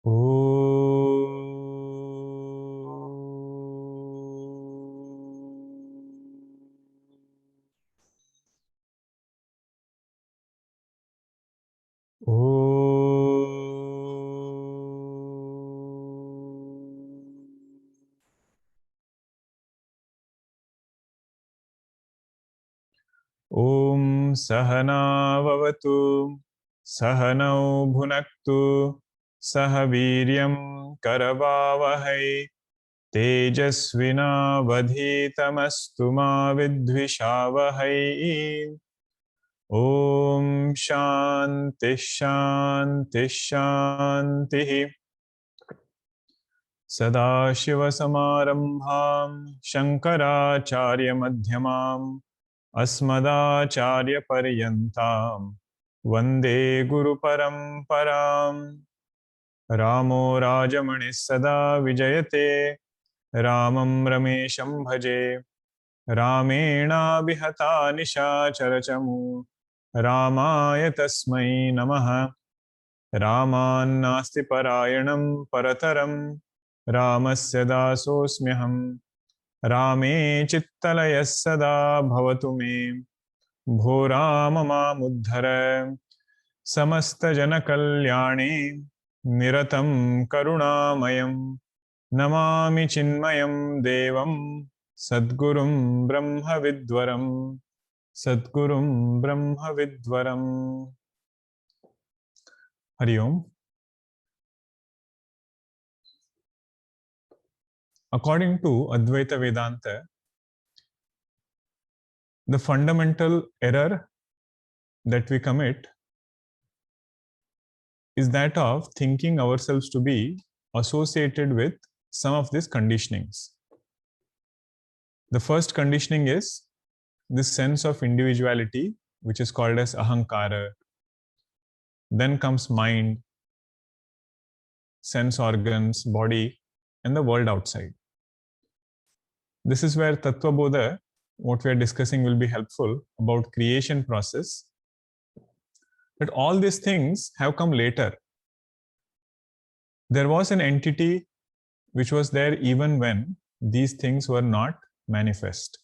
ओ ॐ सहना भवतु सहनौ भुनक्तु सह वीर्यं करवावहै तेजस्विनावधीतमस्तु मा विद्विषावहै। ॐ शान्ति शान्ति शान्तिः। सदाशिवसमारम्भां शङ्कराचार्यमध्यमाम् अस्मदाचार्यपर्यन्तां वन्दे गुरुपरम्पराम्। रामो राजमणिः सदा विजयते रामं रमेशं भजे। रामेणाभिहता निशाचरचमू रामाय तस्मै नमः। रामान्नास्ति परायणं परतरं रामस्य दासोऽस्म्यहम्। रामे चित्तलयः सदा भवतु मे भो राम मामुद्धर। समस्तजनकल्याणे निरतं करुणामयं नमामि चिन्मयं देवं सद्गुरुं ब्रह्मविद्वरं सद्गुरुं ब्रह्मविद्वरम्। हरि ओम। According to Advaita Vedanta, the fundamental error that we commit is that of thinking ourselves to be associated with some of these conditionings. The first conditioning is this sense of individuality, which is called as ahankara. Then comes mind, sense organs, body, and the world outside. This is where Tattva Bodha, what we are discussing, will be helpful about creation process. But all these things have come later. There was an entity which was there even when these things were not manifest.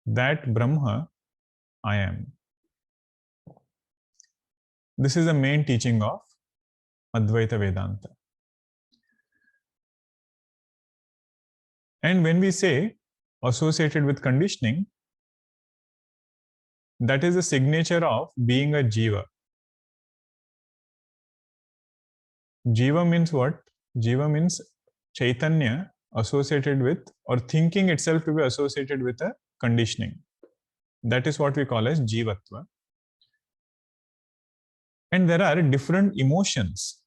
That Brahma, I am. This is the main teaching of Advaita Vedanta. And when we say associated with conditioning, that is the signature of being a jiva. Jiva means what? Jiva means Chaitanya associated with, or thinking itself to be associated with, a conditioning. That is what we call as jivatva. And there are different emotions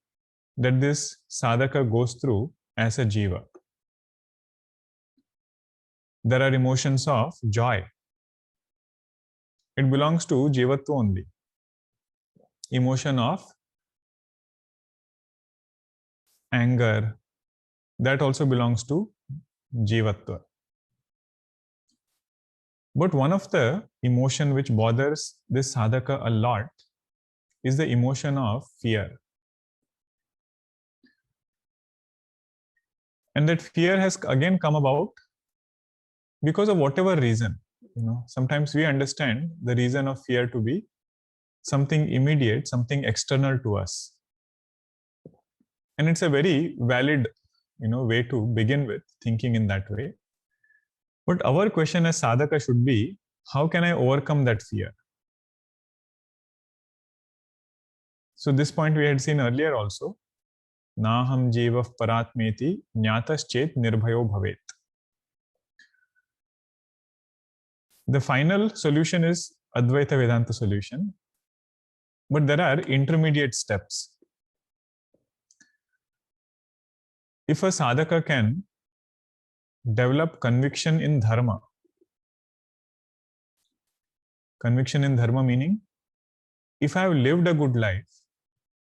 that this sadhaka goes through as a jiva. There are emotions of joy. It belongs to jivatva only. Emotion of anger, that also belongs to jivatva. But one of the emotion which bothers this sadhaka a lot is the emotion of fear. And that fear has again come about because of whatever reason. Sometimes we understand the reason of fear to be something immediate, something external to us. And it's a very valid, way to begin with, thinking in that way. But our question as sadhaka should be, how can I overcome that fear? So this point we had seen earlier also. Naham jivav paratmeti jnataschet nirbhayo bhavet. The final solution is Advaita Vedanta solution. But there are intermediate steps. If a sadhaka can develop conviction in dharma meaning, if I have lived a good life,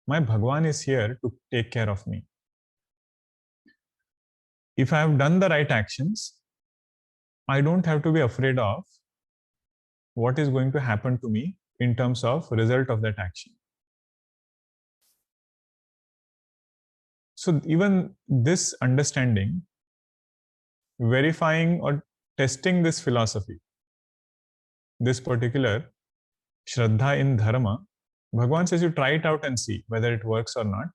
my Bhagwan is here to take care of me. If I have done the right actions, I don't have to be afraid of what is going to happen to me in terms of result of that action. So even this understanding, verifying or testing this philosophy, this particular Shraddha in Dharma, Bhagavan says you try it out and see whether it works or not.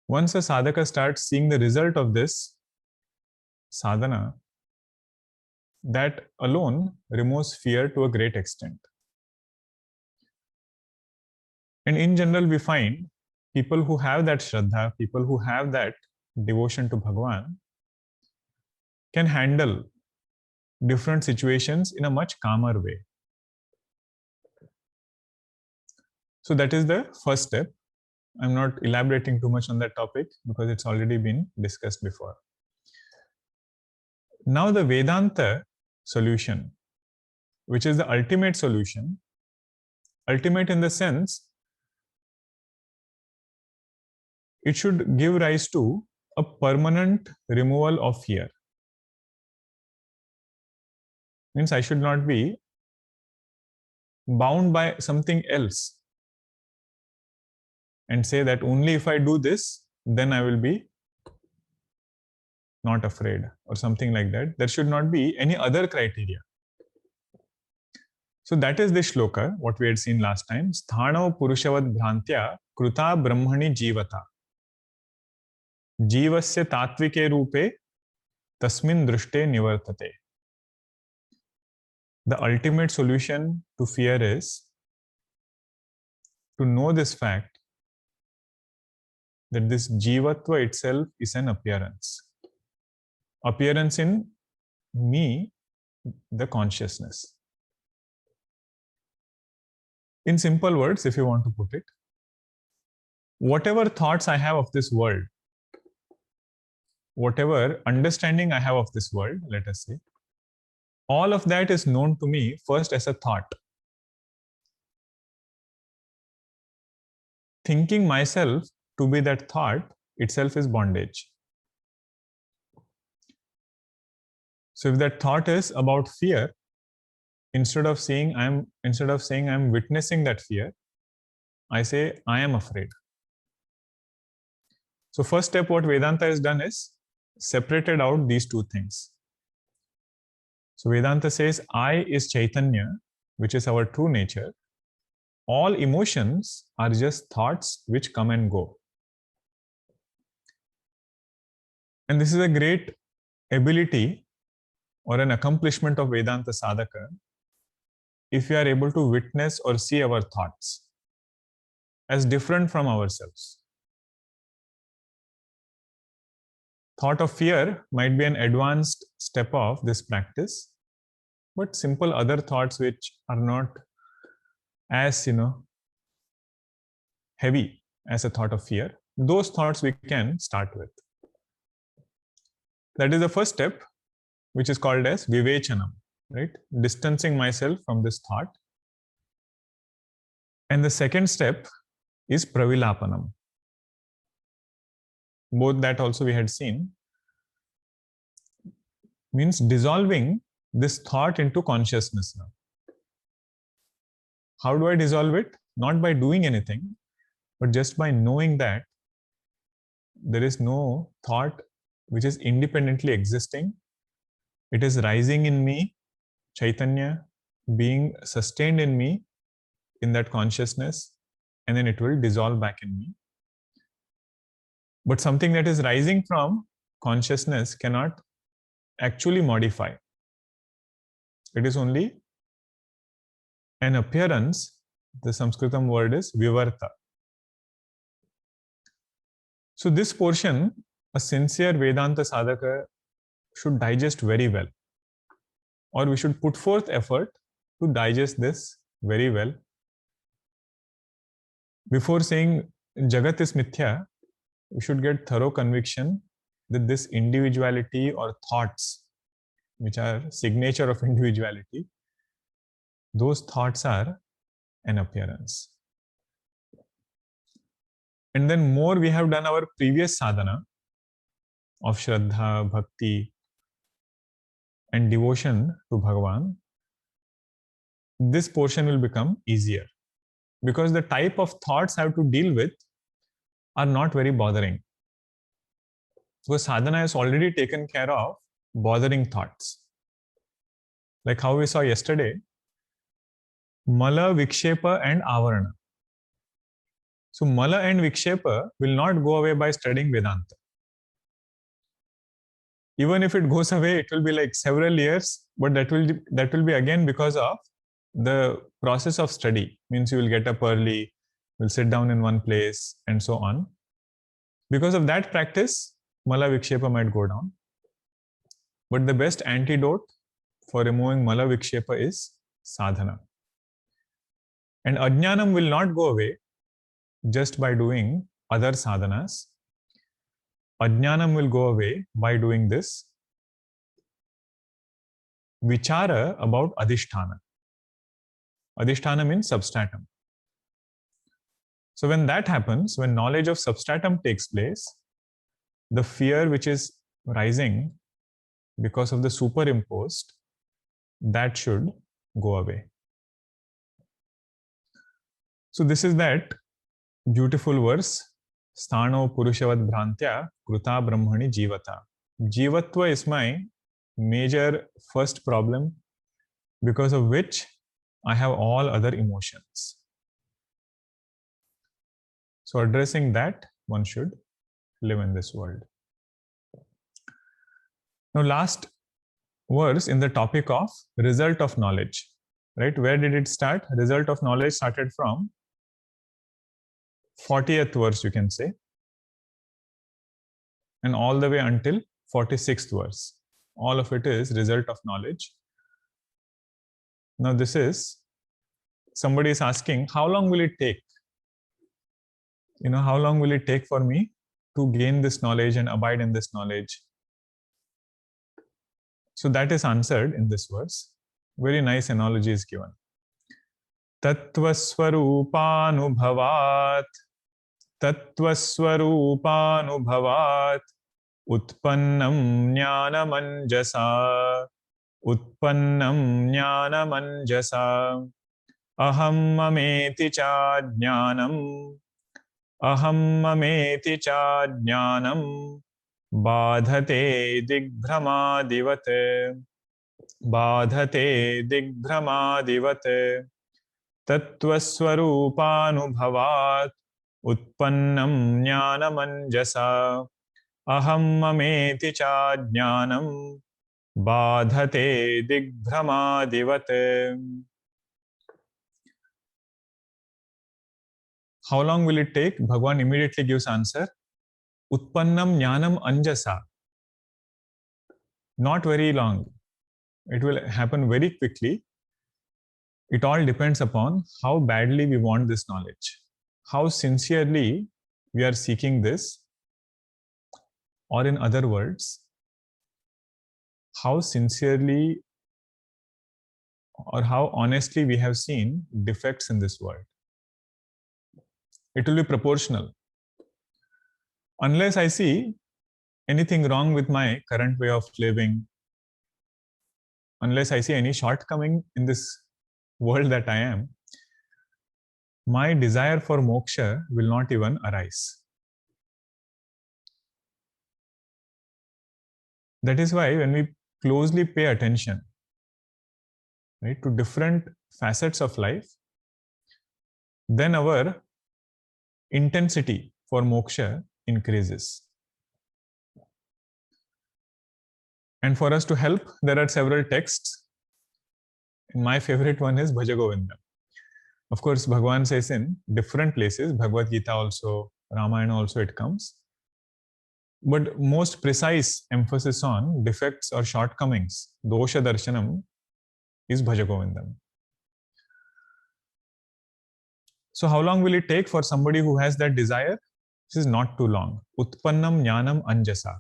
Once a sadhaka starts seeing the result of this sadhana, that alone removes fear to a great extent. And in general, we find people who have that Shraddha, people who have that devotion to Bhagavan, can handle different situations in a much calmer way. So that is the first step. I'm not elaborating too much on that topic because it's already been discussed before. Now the Vedanta solution, which is the ultimate solution, ultimate in the sense it should give rise to a permanent removal of fear. Means I should not be bound by something else and say that only if I do this, then I will be not afraid or something like that. There should not be any other criteria. So that is the shloka, what we had seen last time. Sthano purushavad bhrantya kruta brahmani jivata. Jivasya tatvike rupe tasmin drushte nivartate. The ultimate solution to fear is to know this fact that this jivatva itself is an appearance. Appearance in me, the consciousness. In simple words, if you want to put it, whatever thoughts I have of this world, whatever understanding I have of this world, let us say, all of that is known to me first as a thought. Thinking myself to be that thought itself is bondage. So if that thought is about fear, instead of saying I'm witnessing that fear, I say I am afraid. So first step what Vedanta has done is separated out these two things. So Vedanta says I is Chaitanya, which is our true nature. All emotions are just thoughts which come and go. And this is a great ability or an accomplishment of Vedanta sadhaka if we are able to witness or see our thoughts as different from ourselves. Thought of fear might be an advanced step of this practice, but simple other thoughts which are not as heavy as a thought of fear, those thoughts we can start with. That is the first step, which is called as vivechanam, right? Distancing myself from this thought. And the second step is pravilapanam. Both that also we had seen. Means dissolving this thought into consciousness now. How do I dissolve it? Not by doing anything, but just by knowing that there is no thought which is independently existing. It is rising in me, Chaitanya, being sustained in me, in that consciousness, and then it will dissolve back in me. But something that is rising from consciousness cannot actually modify. It is only an appearance. The Sanskritam word is vivarta. So this portion, a sincere Vedanta sadhaka should digest very well, or we should put forth effort to digest this very well. Before saying Jagat is mithya, we should get thorough conviction that this individuality or thoughts, which are signature of individuality, those thoughts are an appearance. And then more we have done our previous sadhana of Shraddha, Bhakti, and devotion to Bhagavan, this portion will become easier because the type of thoughts I have to deal with are not very bothering. Because sadhana has already taken care of bothering thoughts. Like how we saw yesterday, mala, vikshepa, and avarana. So mala and vikshepa will not go away by studying Vedanta. Even if it goes away, it will be like several years, but that will be again because of the process of study. Means you will get up early, will sit down in one place, and so on. Because of that practice, mala vikshepa might go down. But the best antidote for removing mala vikshepa is sadhana. And ajnanam will not go away just by doing other sadhanas. Ajnanam will go away by doing this vichara about adhisthana. Adhisthana means substratum. So when that happens, when knowledge of substratum takes place, the fear which is rising because of the superimposed, that should go away. So this is that beautiful verse, Sthano Purushavad Bhrantya Kruta Brahmani Jivata. Jivatva is my major first problem, because of which I have all other emotions. So addressing that, one should live in this world. Now, last verse in the topic of result of knowledge, right? Where did it start? Result of knowledge started from 40th verse, you can say, and all the way until 46th verse. All of it is result of knowledge. Now, this is, somebody is asking, how long will it take? How long will it take for me to gain this knowledge and abide in this knowledge? So that is answered in this verse. Very nice analogy is given. Tattvaswarupanubhavat, tattvaswarupanubhavat, utpannam jnanamanjasa, utpannam jnanamanjasa, aham mameti cha jnanam, aham mameti cha jnanam, badhate digbhamadivate, badhate digbhamadivate, tattvaswarupanubhavat, utpannam jnanamanjasa, aham mameti cha jnanam, badhate digbhamadivate. How long will it take? Bhagwan immediately gives answer. Utpannam jnanam anjasa. Not very long. It will happen very quickly. It all depends upon how badly we want this knowledge, how sincerely we are seeking this, or in other words, how sincerely or how honestly we have seen defects in this world. It will be proportional. Unless I see anything wrong with my current way of living, unless I see any shortcoming in this world that I am, my desire for moksha will not even arise. That is why when we closely pay attention, right, to different facets of life, then our intensity for moksha increases. And for us to help, there are several texts. My favorite one is Bhaja Govindam. Of course, Bhagwan says in different places, Bhagavad Gita also, Ramayana also it comes. But most precise emphasis on defects or shortcomings, dosha darshanam, is Bhaja Govindam. So how long will it take for somebody who has that desire? This is not too long. Utpannam jnanam anjasa.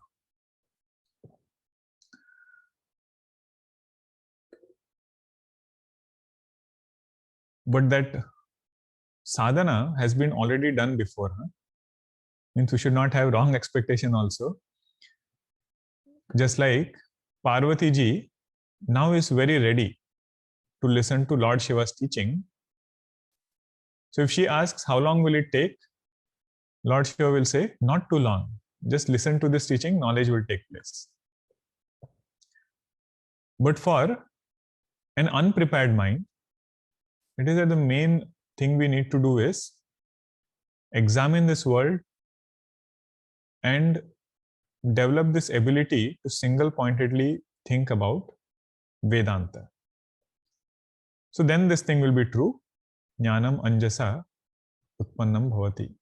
But that sadhana has been already done before. Means we should not have wrong expectation also. Just like Parvati ji now is very ready to listen to Lord Shiva's teaching. So if she asks, how long will it take? Lord Shiva will say, not too long. Just listen to this teaching, knowledge will take place. But for an unprepared mind, it is that the main thing we need to do is examine this world and develop this ability to single-pointedly think about Vedanta. So then this thing will be true. Jnanam anjasa utpannam bhavati.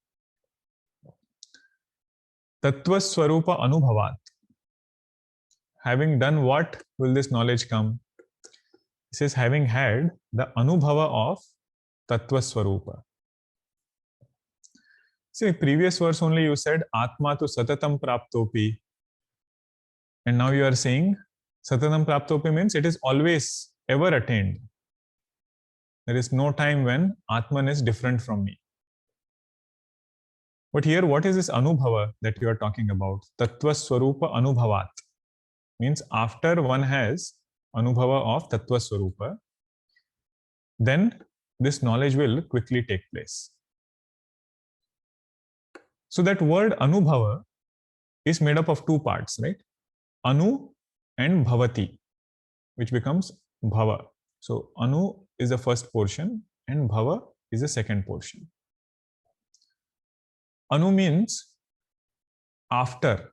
Tattva swarupa anubhavat. Having done what will this knowledge come? It says having had the anubhava of tattva swarupa. See, previous verse only you said atma tu satatam praptopi. And now you are saying satatam praptopi means it is always ever attained. There is no time when Atman is different from me. But here, what is this anubhava that you are talking about? Tattva swarupa anubhavat. Means after one has anubhava of tattva swarupa, then this knowledge will quickly take place. So that word anubhava is made up of two parts, right? Anu and bhavati, which becomes bhava. So anu is the first portion and bhava is the second portion. Anu means after.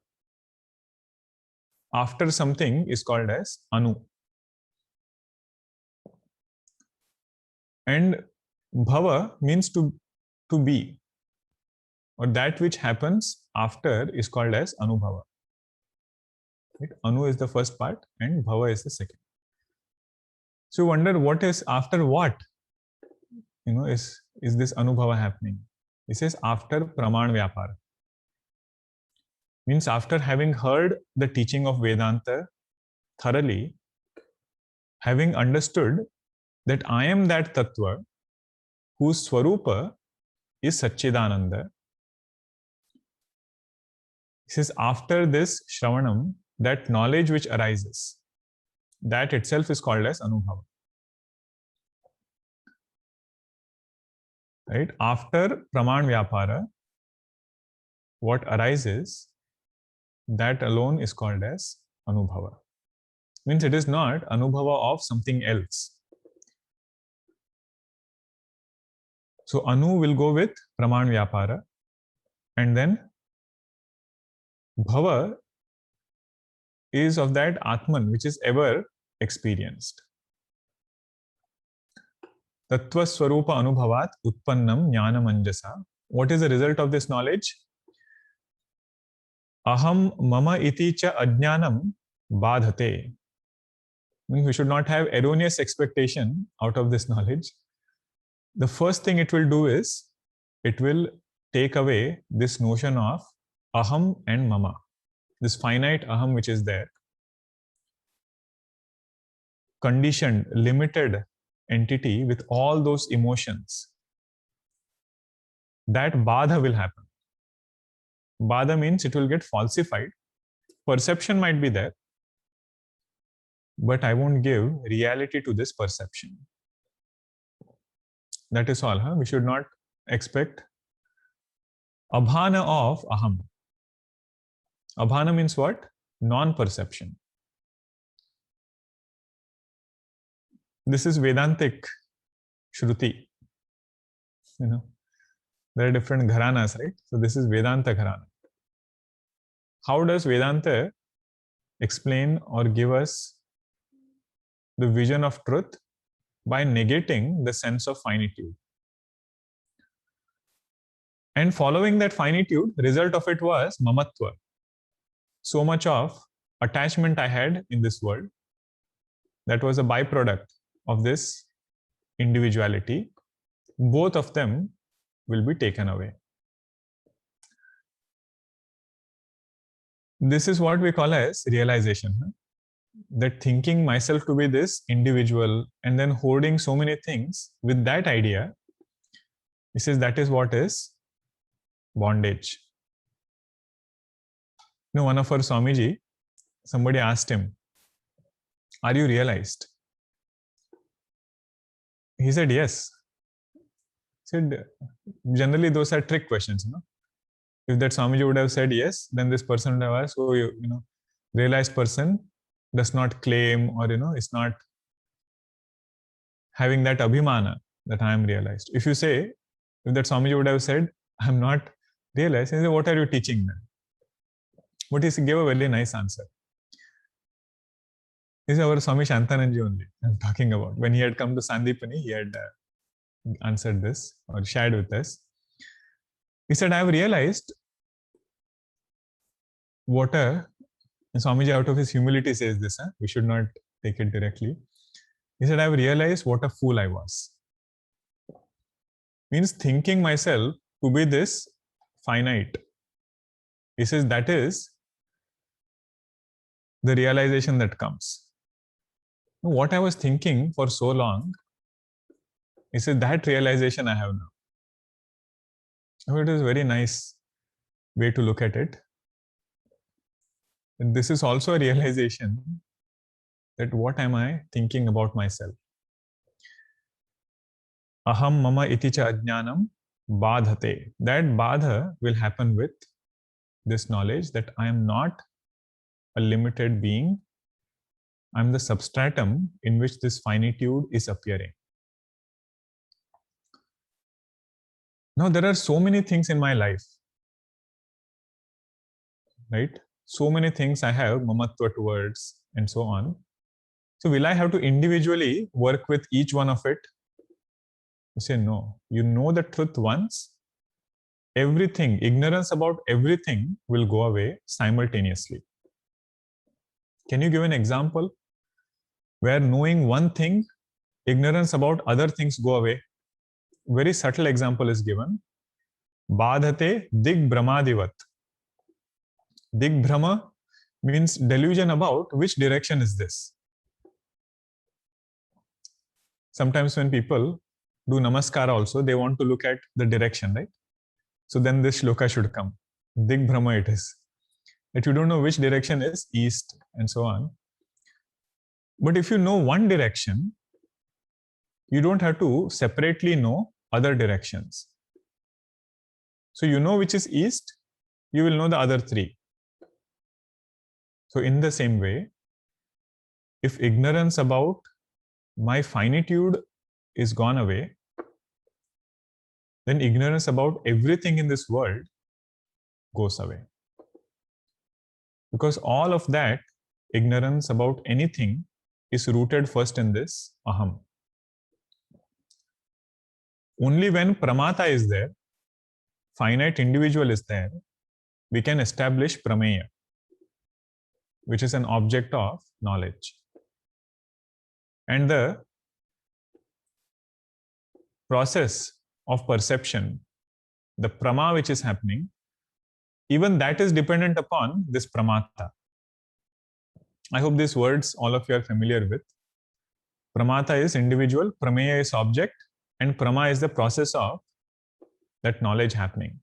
After something is called as anu. And bhava means to be, or that which happens after is called as anubhava. Right? Anu is the first part and bhava is the second. So you wonder what is after what? Is this anubhava happening? It says after praman vyapara. Means after having heard the teaching of Vedanta thoroughly, having understood that I am that tattva whose swarupa is Satchidananda. It says after this Shravanam, that knowledge which arises, that itself is called as Anubhava. Right? After Praman Vyapara, what arises, that alone is called as Anubhava. Means it is not Anubhava of something else. So Anu will go with Praman Vyapara, and then Bhava is of that Atman which is ever experienced. Tattva Swarupa Anubhavat Utpannam Jnanam Anjasa. What is the result of this knowledge? Aham mama iti cha ajnanam badhate. We should not have erroneous expectation out of this knowledge. The first thing it will do is, it will take away this notion of aham and mama, this finite aham which is there, conditioned, limited entity with all those emotions. That badha will happen. Badha means it will get falsified. Perception might be there, but I won't give reality to this perception. That is all. We should not expect abhana of aham. Abhana means what? Non-perception. This is Vedantic Shruti. There are different gharanas, right? So this is Vedanta gharana. How does Vedanta explain or give us the vision of truth? By negating the sense of finitude. And following that finitude, result of it was mamatva. So much of attachment I had in this world, that was a byproduct of this individuality. Both of them will be taken away. This is what we call as realization. That thinking myself to be this individual and then hoarding so many things with that idea, this is that is what is bondage. One of our Swamiji, somebody asked him, "Are you realized?" He said, "Yes." He said, generally those are trick questions. If that Swamiji would have said yes, then this person would have asked, oh, realized person does not claim, or, is not having that abhimana that I am realized. If you say, if that Swamiji would have said, I'm not realized, he said, what are you teaching then? But he gave a very nice answer. This is our Swami Shantananji only I'm talking about. When he had come to Sandipani, he had answered this or shared with us. He said, I have realized water, and Swamiji out of his humility says this, we should not take it directly. He said, I have realized what a fool I was. Means thinking myself to be this finite. He says, that is the realization that comes. What I was thinking for so long, he said, that realization I have now. It is a very nice way to look at it. And this is also a realization that what am I thinking about myself? Aham mama iti cha ajnanam badhate. That badha will happen with this knowledge that I am not a limited being. I am the substratum in which this finitude is appearing. Now, there are so many things in my life, right? So many things I have mamatva towards and so on. So will I have to individually work with each one of it? You say no. You know the truth once, everything, ignorance about everything will go away simultaneously. Can you give an example where knowing one thing, ignorance about other things go away? Very subtle example is given. Badhate dig brahmadivat. Dig brahma means delusion about which direction is this. Sometimes when people do namaskara also, they want to look at the direction, right? So then this shloka should come. Dig brahma it is. That you don't know which direction is east and so on. But if you know one direction, you don't have to separately know other directions. So you know which is east, you will know the other three. So in the same way, if ignorance about my finitude is gone away, then ignorance about everything in this world goes away. Because all of that ignorance about anything is rooted first in this aham. Only when pramata is there, finite individual is there, we can establish prameya, which is an object of knowledge. And the process of perception, the prama which is happening, even that is dependent upon this pramata. I hope these words all of you are familiar with. Pramata is individual, prameya is object, and prama is the process of that knowledge happening.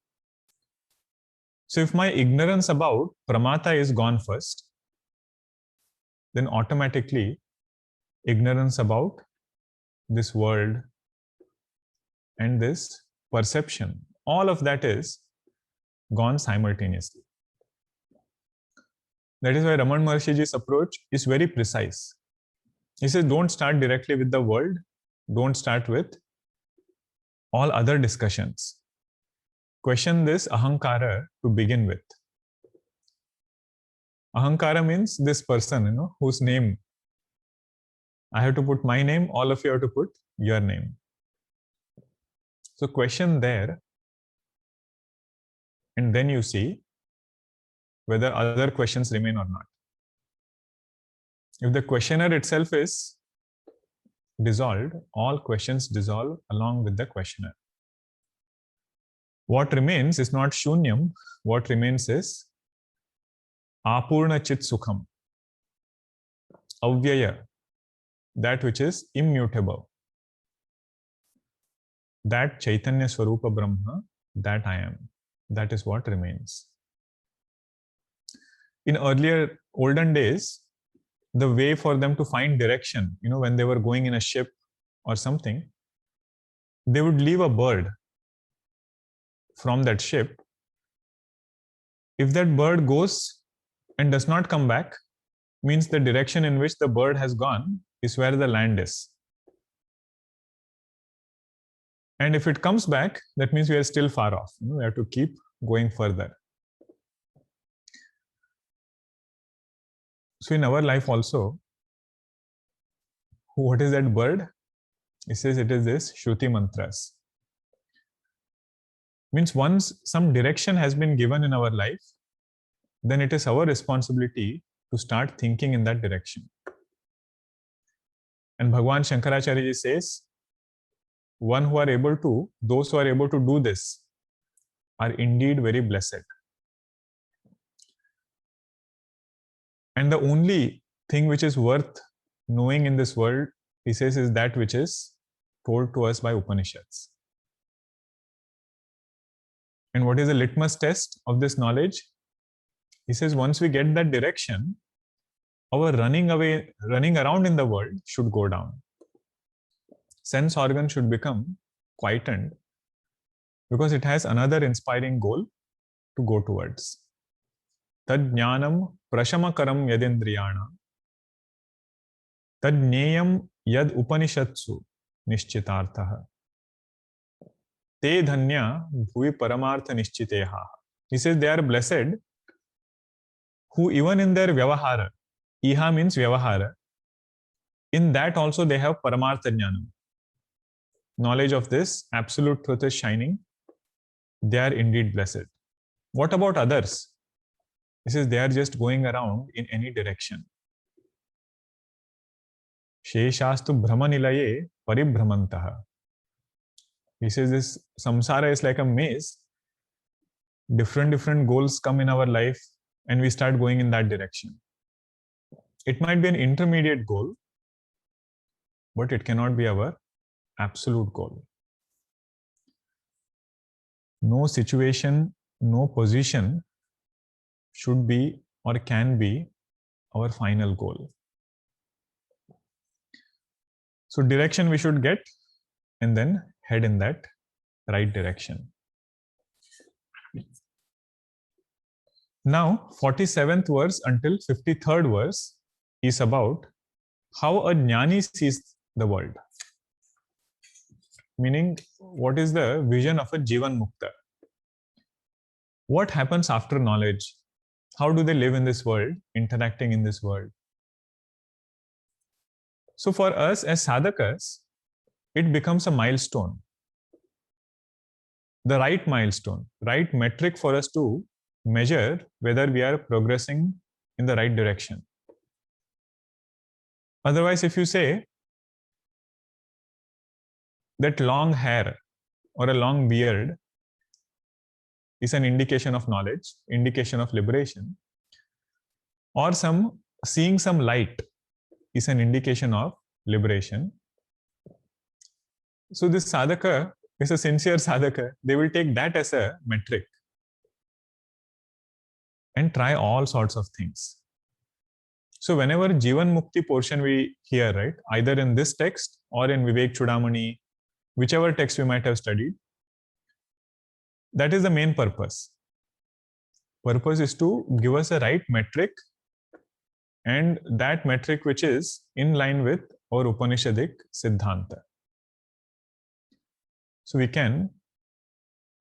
So if my ignorance about pramata is gone first, then automatically ignorance about this world and this perception, all of that is gone simultaneously. That is why Raman Maharshiji's approach is very precise. He says, don't start directly with the world, don't start with all other discussions. Question this ahankara to begin with. Ahankara means this person, whose name I have to put my name, all of you have to put your name. So question there, and then you see whether other questions remain or not. If the questioner itself is dissolved, all questions dissolve along with the questioner. What remains is not shunyam, what remains is apurna chit sukham, avyaya, that which is immutable. That Chaitanya Swarupa Brahma, that I am, that is what remains. In earlier olden days, the way for them to find direction, when they were going in a ship or something, they would leave a bird from that ship If that bird goes and does not come back, means the direction in which the bird has gone is where the land is. And if it comes back, that means we are still far off. We have to keep going further. So in our life also, what is that bird? It says it is this Shruti mantras. Means once some direction has been given in our life, then it is our responsibility to start thinking in that direction. And Bhagwan Shankaracharya ji says, those who are able to do this are indeed very blessed. And the only thing which is worth knowing in this world, he says, is that which is told to us by Upanishads. And what is the litmus test of this knowledge? He says, once we get that direction, our running around in the world should go down. Sense organ should become quietened because it has another inspiring goal to go towards. Tad jnanam prashamakaram yadindriyana tad jneyam yad upanishatsu nishchitarthaha te dhanya bhuvi paramartha nishchiteha. He says they are blessed who even in their vyavahara, iha means vyavahara, in that also they have paramartha jnanam. Knowledge of this absolute truth is shining. They are indeed blessed. What about others? He says they are just going around in any direction. Sheshastu brahmanilaye paribhramantaha. He says this samsara is like a maze. Different goals come in our life and we start going in that direction. It might be an intermediate goal, but it cannot be our absolute goal. No situation, no position should be or can be our final goal. So direction we should get and then head in that right direction. Now 47th verse until 53rd verse is about how a jnani sees the world. Meaning, what is the vision of a Jivan Mukta? What happens after knowledge? How do they live in this world, interacting in this world? So for us as sadhakas, it becomes a milestone. The right milestone, right metric for us to measure whether we are progressing in the right direction. Otherwise, if you say that long hair or a long beard is an indication of knowledge, indication of liberation, or seeing some light is an indication of liberation. So this sadhaka is a sincere sadhaka. They will take that as a metric and try all sorts of things. So whenever Jivan Mukti portion we hear, right, either in this text or in Vivek Chudamani, whichever text we might have studied, that is the main purpose. Purpose is to give us a right metric, and that metric which is in line with our Upanishadic Siddhanta. So we can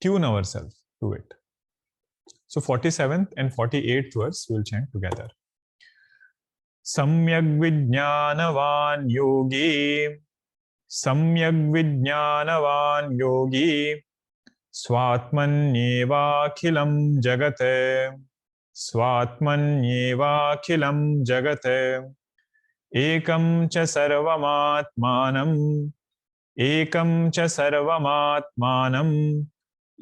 tune ourselves to it. So 47th and 48th verse we will chant together. Samyak vijnanavan yogi, Samyak vijnanavan yogi, Swatmanyevakhilam jagate, Swatmanyevakhilam jagate, Ekam cha sarvamatmanam, Ekam cha sarvamatmanam,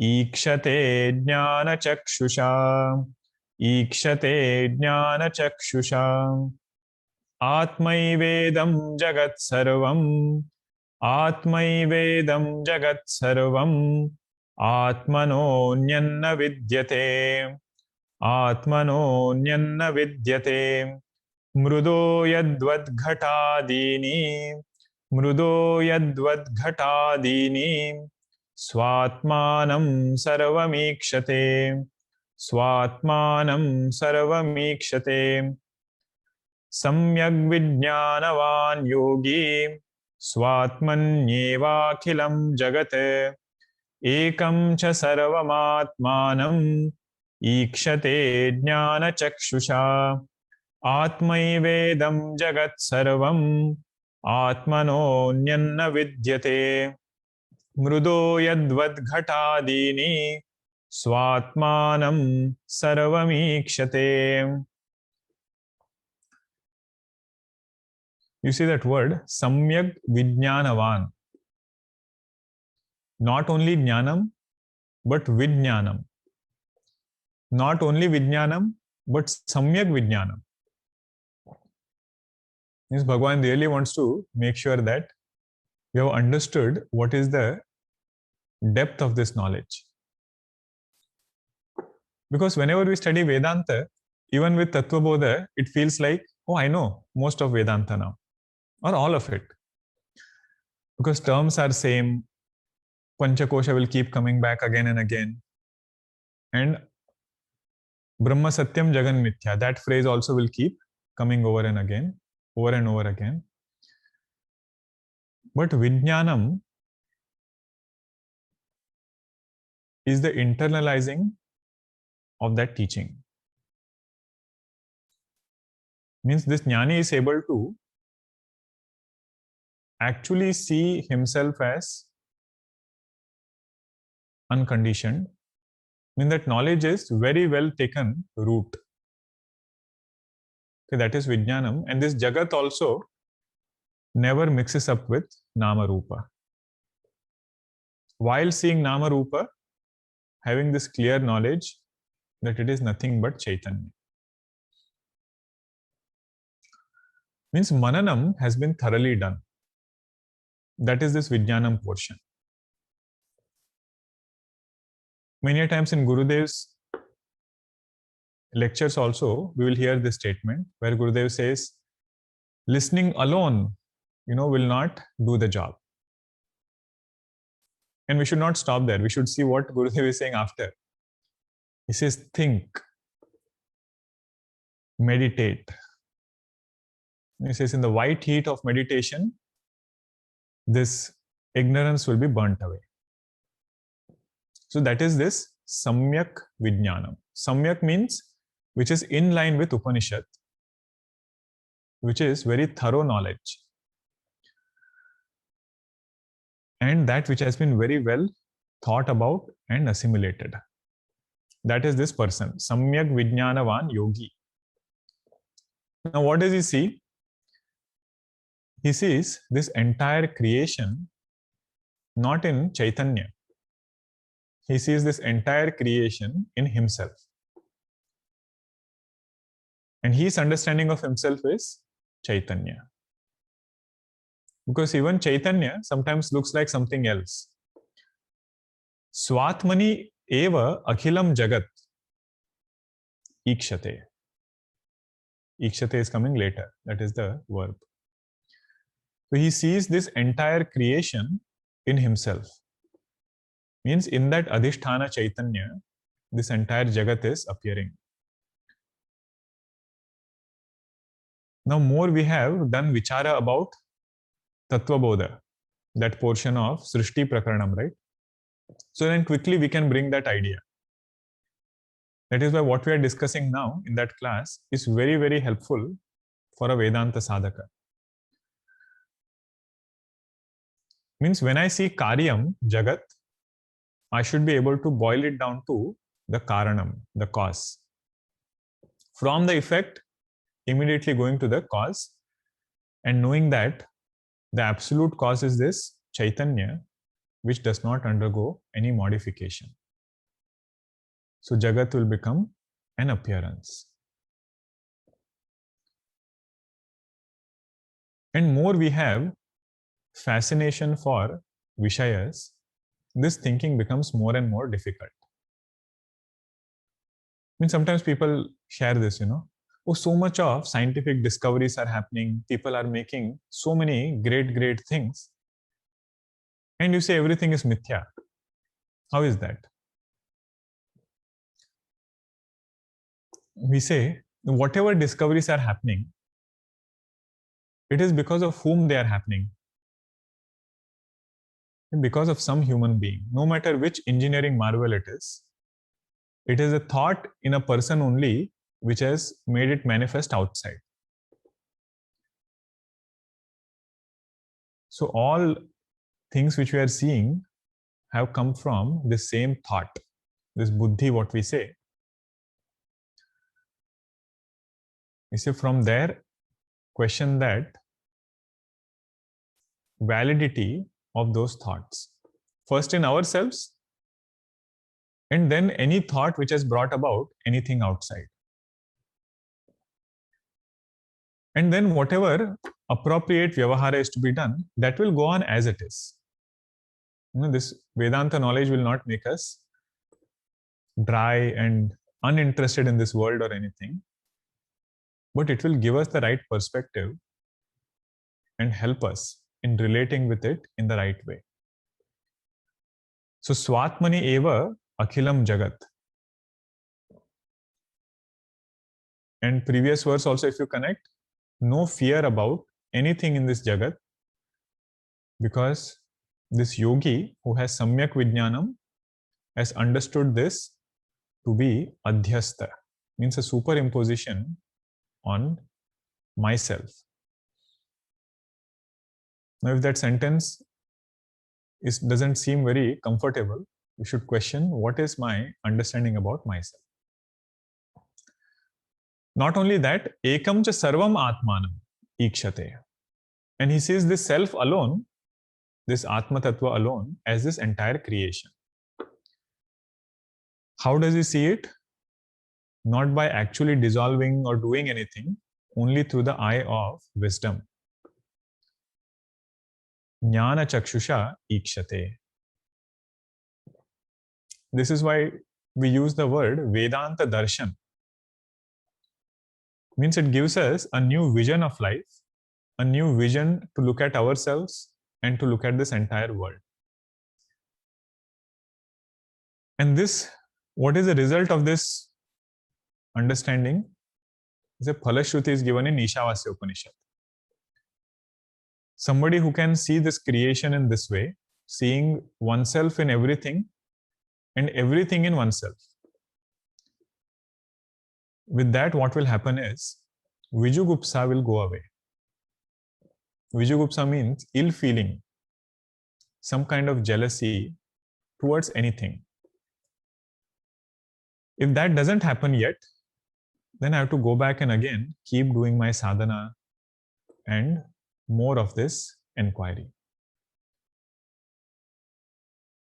Ikshate jnana chakshusha, Ikshate jnana chakshusha, Atmaivedam jagat sarvam, Atmaivedam jagat sarvam, Atmano nyanna vidyate, Atmano nyanna vidyate, Mrudo yadvad ghatadini, Mrudo yadvad ghatadini, Swatmanam sarvamikshate, स्वात्मानं सर्वमीक्षते सम्यग् विज्ञानवान् योगी स्वात्मन्येवाखिलं जगत् एकं च सर्वमात्मानम् ईक्षते ज्ञानचक्षुषा आत्मैवेदं जगत् सर्वम् आत्मनोऽन्यन्न विद्यते मृदो यद्वद्घटादीनि स्वात्मानं सर्वमीक्षते. You see that word, samyak vijnanavan. Not only jnanam, but vijnanam. Not only vijnanam, but samyak vijnanam. Means Bhagavan really wants to make sure that we have understood what is the depth of this knowledge. Because whenever we study Vedanta, even with Tattva Bodha, it feels like, oh, I know most of Vedanta now, or all of it. Because terms are same, Panchakosha will keep coming back again and again. And Brahma Satyam Jagan Mithya, that phrase also will keep coming over and over again. But Vijnanam is the internalizing of that teaching. Means this Jnani is able to actually see himself as unconditioned. Means that knowledge is very well taken root. Okay, that is Vijnanam. And this Jagat also never mixes up with Nama Rupa. While seeing Nama Rupa, having this clear knowledge that it is nothing but Chaitanya. Means Mananam has been thoroughly done. That is this Vijnanam portion. Many times in Gurudev's lectures also, we will hear this statement where Gurudev says, listening alone, will not do the job. And we should not stop there. We should see what Gurudev is saying after. He says, think, meditate. He says, in the white heat of meditation, this ignorance will be burnt away. So that is this Samyak Vijnanam. Samyak means which is in line with Upanishad, which is very thorough knowledge. And that which has been very well thought about and assimilated. That is this person, Samyak Vijnanavan Yogi. Now what does he see? He sees this entire creation not in Chaitanya. He sees this entire creation in himself. And his understanding of himself is Chaitanya. Because even Chaitanya sometimes looks like something else. Swatmani eva akhilam jagat ikshate. Ikshate is coming later. That is the verb. So he sees this entire creation in himself. Means in that Adhisthana Chaitanya, this entire Jagat is appearing. Now more we have done vichara about Tattva Bodha, that portion of Srishti Prakaranam, right? So then quickly we can bring that idea. That is why what we are discussing now in that class is very, very helpful for a Vedanta sadhaka. Means when I see Karyam, Jagat, I should be able to boil it down to the Karanam, the cause. From the effect, immediately going to the cause and knowing that the absolute cause is this Chaitanya, which does not undergo any modification. So Jagat will become an appearance. And more we have fascination for Vishayas, this thinking becomes more and more difficult. I mean, sometimes people share this, oh, so much of scientific discoveries are happening. People are making so many great, great things. And you say everything is mithya. How is that? we say whatever discoveries are happening, it is because of whom they are happening. Because of some human being, no matter which engineering marvel it is a thought in a person only which has made it manifest outside. So all things which we are seeing have come from the same thought, this buddhi, what we say. You see, from there, question that validity of those thoughts, first in ourselves, and then any thought which has brought about anything outside. And then whatever appropriate vyavahara is to be done, that will go on as it is. This Vedanta knowledge will not make us dry and uninterested in this world or anything, but it will give us the right perspective and help us in relating with it in the right way. So Swatmani eva akhilam jagat. And previous verse also, if you connect, no fear about anything in this jagat, because this yogi who has samyak vijnanam has understood this to be adhyastha, means a superimposition on myself. Now, if that sentence doesn't seem very comfortable, you should question, what is my understanding about myself? Not only that, ekam cha sarvam atmanam ikshate. And he sees this self alone, this Atma Tattva alone, as this entire creation. How does he see it? Not by actually dissolving or doing anything, only through the eye of wisdom. Jnana chakshusha ikshate. This is why we use the word Vedanta darshan. Means it gives us a new vision of life, a new vision to look at ourselves and to look at this entire world. And this, what is the result of this understanding? The Phalashruti is given in Ishavasya Upanishad. Somebody who can see this creation in this way, seeing oneself in everything and everything in oneself. With that, what will happen is Vijugupsa will go away. Vijugupsa means ill feeling, some kind of jealousy towards anything. If that doesn't happen yet, then I have to go back and again keep doing my sadhana and more of this inquiry.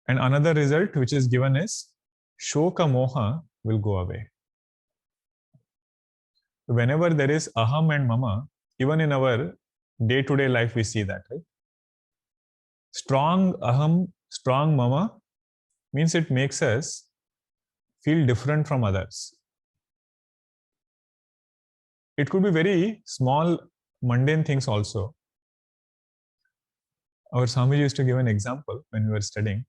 And another result which is given is shoka moha will go away. Whenever there is aham and mama, even in our day-to-day life, we see that, right? Strong aham, strong mama means it makes us feel different from others. It could be very small, mundane things also. Our Swamiji used to give an example when we were studying.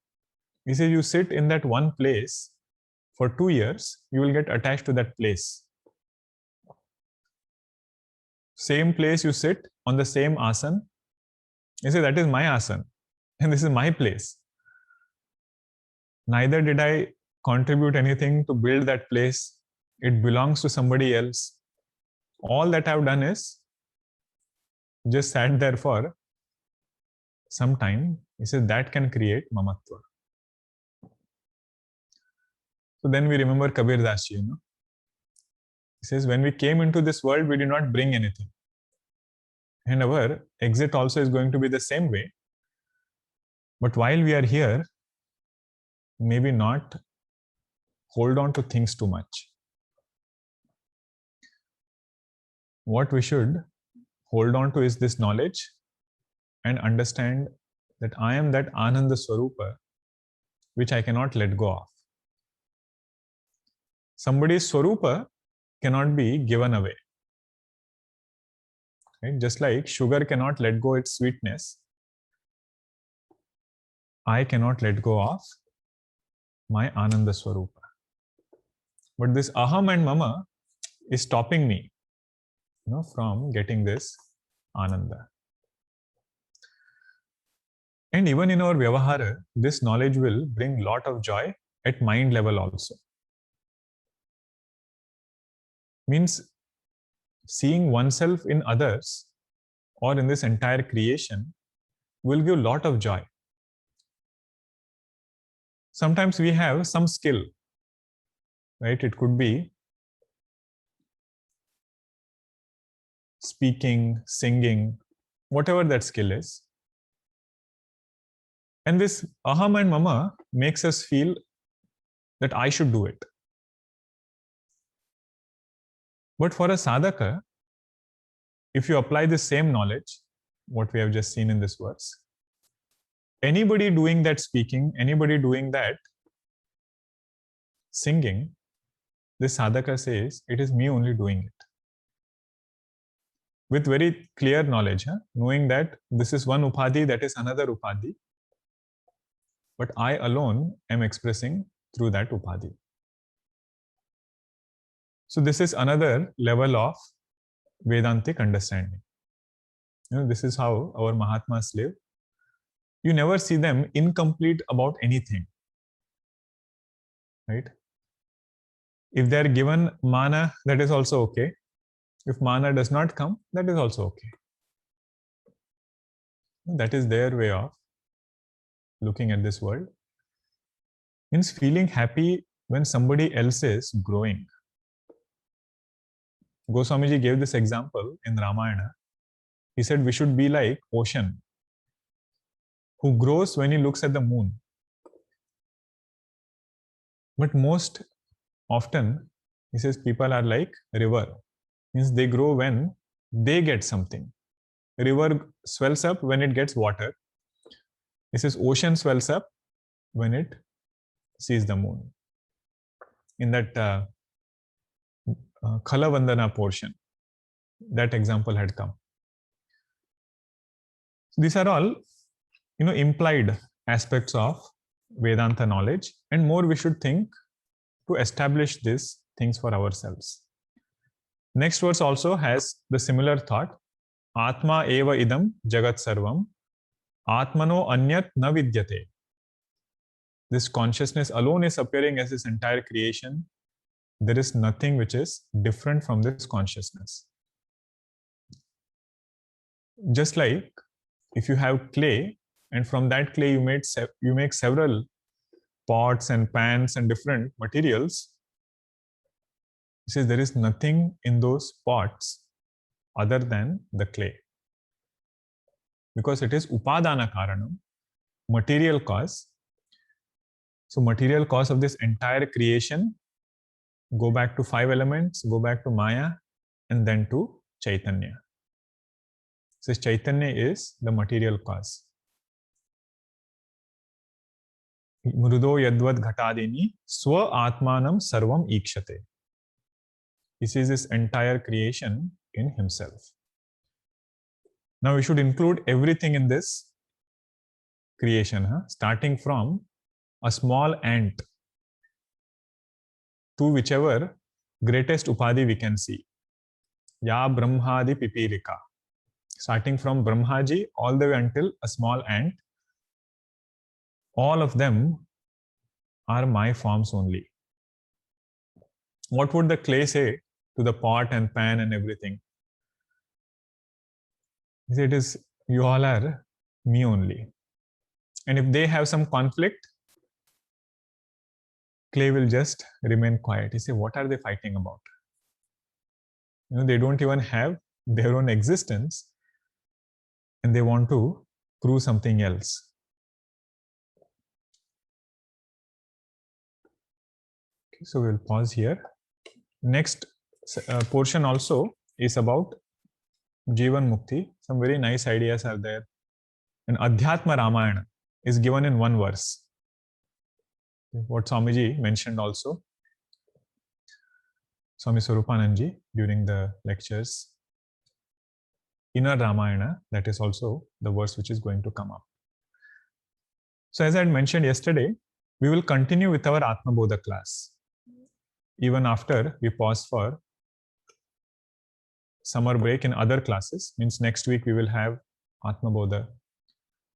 He said, you sit in that one place for 2 years, you will get attached to that place. Same place you sit on the same asan. You say, that is my asan and this is my place. Neither did I contribute anything to build that place. It belongs to somebody else. All that I've done is just sat there for some time. He says that can create mamatva. So then we remember Kabir Das ji, He says, when we came into this world, we did not bring anything. And our exit also is going to be the same way. But while we are here, maybe not hold on to things too much. What we should hold on to is this knowledge and understand that I am that Ananda Swarupa which I cannot let go of. Somebody's Swarupa cannot be given away. Right? Just like sugar cannot let go its sweetness, I cannot let go of my Ananda Swarupa. But this aham and mama, is stopping me, from getting this ananda. And even in our vyavahara, this knowledge will bring lot of joy at mind level also. Means seeing oneself in others or in this entire creation will give lot of joy. Sometimes we have some skill, right? It could be speaking, singing, whatever that skill is. And this aham and mama makes us feel that I should do it. But for a sadhaka, if you apply the same knowledge, what we have just seen in this verse, anybody doing that speaking, anybody doing that singing, this sadhaka says, it is me only doing it. With very clear knowledge, knowing that this is one upadhi, that is another upadhi, but I alone am expressing through that upadhi. So this is another level of Vedantic understanding. This is how our Mahatmas live. You never see them incomplete about anything, right? If they are given mana, that is also okay. If mana does not come, that is also okay. That is their way of looking at this world. Means feeling happy when somebody else is growing. Goswamiji gave this example in Ramayana. He said we should be like ocean, who grows when he looks at the moon. But most often, he says people are like river. Means they grow when they get something. River swells up when it gets water. He says ocean swells up when it sees the moon. In that Khala Vandana portion, that example had come. These are all, implied aspects of Vedanta knowledge, and more we should think to establish these things for ourselves. Next verse also has the similar thought. Atma eva idam jagat sarvam, atmano anyat na vidyate. This consciousness alone is appearing as this entire creation. There is nothing which is different from this consciousness. Just like if you have clay, and from that clay you make several pots and pans and different materials. He says there is nothing in those pots other than the clay, because it is upadana karanam, material cause. So material cause of this entire creation, go back to 5 elements, go back to Maya, and then to Chaitanya. So Chaitanya is the material cause. Mrudo yadvad ghatadini swa atmanam sarvam ikshate. He sees this entire creation in himself. Now we should include everything in this creation, starting from a small ant to whichever greatest upadhi we can see. Ya Brahmadi Pipilika. Starting from Brahmaji all the way until a small ant, all of them are my forms only. What would the clay say to the pot and pan and everything? It is, you all are me only. And if they have some conflict, clay will just remain quiet. You say, what are they fighting about? They don't even have their own existence, and they want to prove something else. Okay, so we'll pause here. Next portion also is about Jivan Mukti. Some very nice ideas are there. And Adhyatma Ramayana is given in one verse. What Swamiji mentioned also, Swami Swarupananji during the lectures. Inner Ramayana, that is also the verse which is going to come up. So as I had mentioned yesterday, we will continue with our Atma Bodha class, even after we pause for summer break in other classes. Means next week we will have Atma Bodha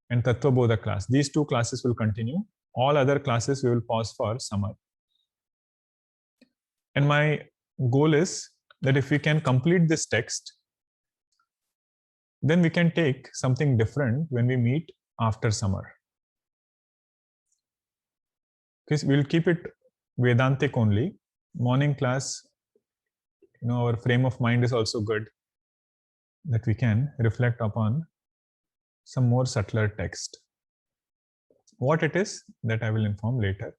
and Tattva Bodha class. These two classes will continue. All other classes we will pause for summer. And my goal is that if we can complete this text, then we can take something different when we meet after summer. Because we'll keep it Vedantic only. Morning class, our frame of mind is also good, that we can reflect upon some more subtler text. What it is, that I will inform later.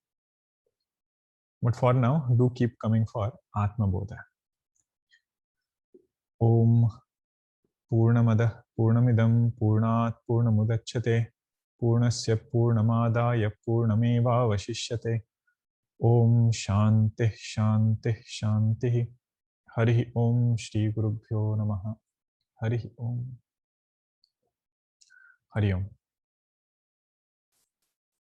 But for now, do keep coming for Atma Bodha. Om Purnamada Purnamidam Purnat Purnamudachyate Purnasya Purnamadaya Purnameva Vashishyate. Om Shanti Shanti Shanti. Hari Om Shri Gurubhyo Namaha. Hari Om. Hari Om.